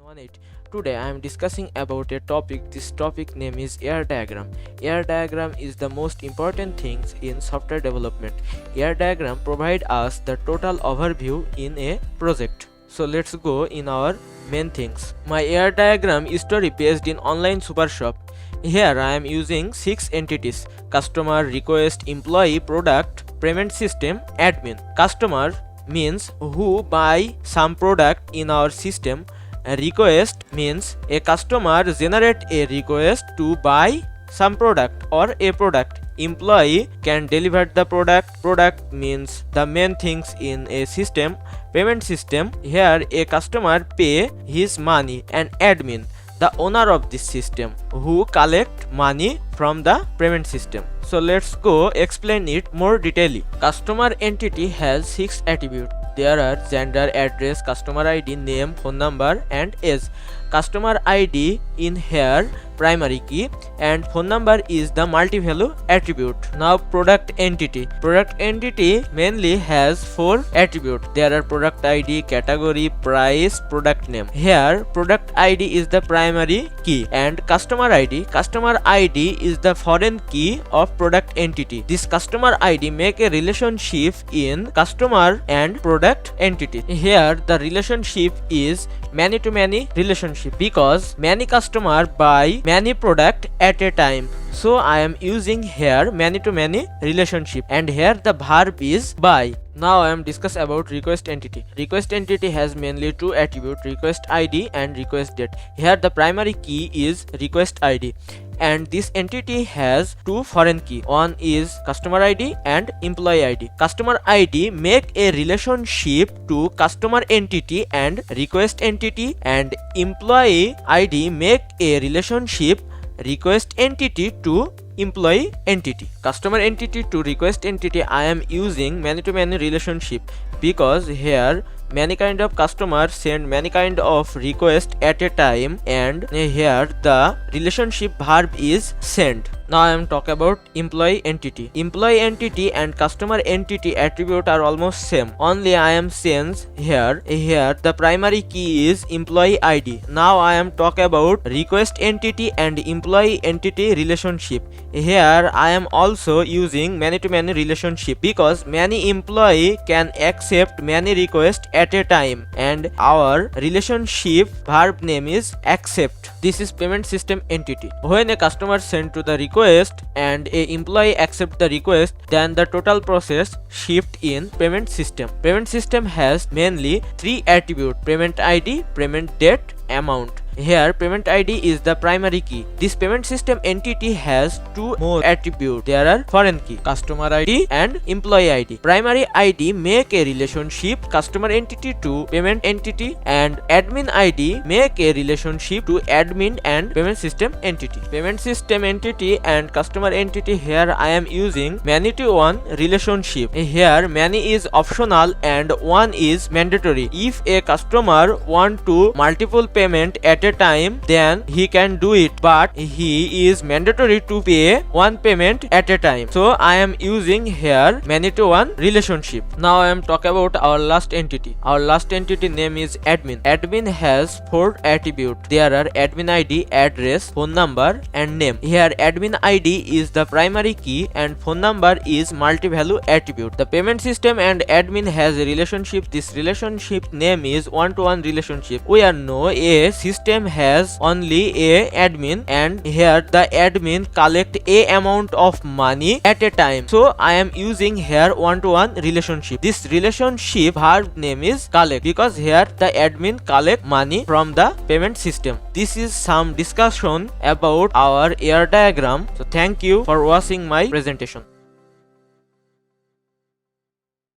18. Today I am discussing about a topic. This topic name is air diagram. Air diagram is the most important things in software development. Air diagram provide us the total overview in a project. So let's go in our main things. My air diagram story based in online super shop. Here I am using 6 entities: customer, request, employee, product, payment system, admin. Customer means who buy some product in our system. A request means a customer generate a request to buy some product or a product. Employee can deliver the product. Product means the main things in a system. Payment system, here a customer pay his money. And admin, the owner of this system who collect money from the payment system. So let's go explain it more detailedly. Customer entity has 6 attributes. There are gender, address, customer ID, name, phone number and age. Customer ID in here primary key and phone number is the multi-value attribute. Now product entity. Product entity mainly has 4 attributes. There are product ID, category, price, product name. Here product ID is the primary key and customer ID. Customer ID is the foreign key of product entity. This customer ID make a relationship in customer and product entity. Here the relationship is many to many relationship because many customer buy many product at a time. So I am using here many to many relationship and here the verb is buy. Now I am discuss about request entity. Request entity has mainly 2 attributes: request ID and request date. Here the primary key is request ID and this entity has 2 foreign key. One is customer ID and employee ID. Customer ID make a relationship to customer entity and request entity and employee ID make a relationship request entity to employee entity. Customer entity to request entity I am using many to many relationship because here many kind of customers send many kind of request at a time and here the relationship verb is send. Now I am talking about employee entity. Employee entity and customer entity attribute are almost same. Only I am change here. Here the primary key is employee ID. Now I am talking about request entity and employee entity relationship. Here I am also using many to many relationship because many employee can accept many requests at a time and our relationship verb name is accept. This is payment system entity. When a customer send to the request and a employee accept the request, then the total process shift in payment system. Payment system has mainly 3 attributes: payment ID, payment date, amount. Here payment ID is the primary key. This payment system entity has 2 more attributes. There are foreign key: customer ID and employee ID. Primary ID make a relationship customer entity to payment entity and admin ID make a relationship to admin and payment system entity. Payment system entity and customer entity, here I am using many to one relationship. Here many is optional and one is mandatory. If a customer want to multiple payment at a time, then he can do it, but he is mandatory to pay one payment at a time. So I am using here many to one relationship. Now I am talking about our last entity. Our last entity name is admin. Admin has 4 attributes. There are admin ID, address, phone number and name. Here admin ID is the primary key and phone number is multi-value attribute. The payment system and admin has a relationship. This relationship name is one-to-one relationship. We all know a system has only a admin and here the admin collect a amount of money at a time. So I am using here one-to-one relationship. This relationship verb name is collect because here the admin collect money from the payment system. This is some discussion about our air diagram. So thank you for watching my presentation.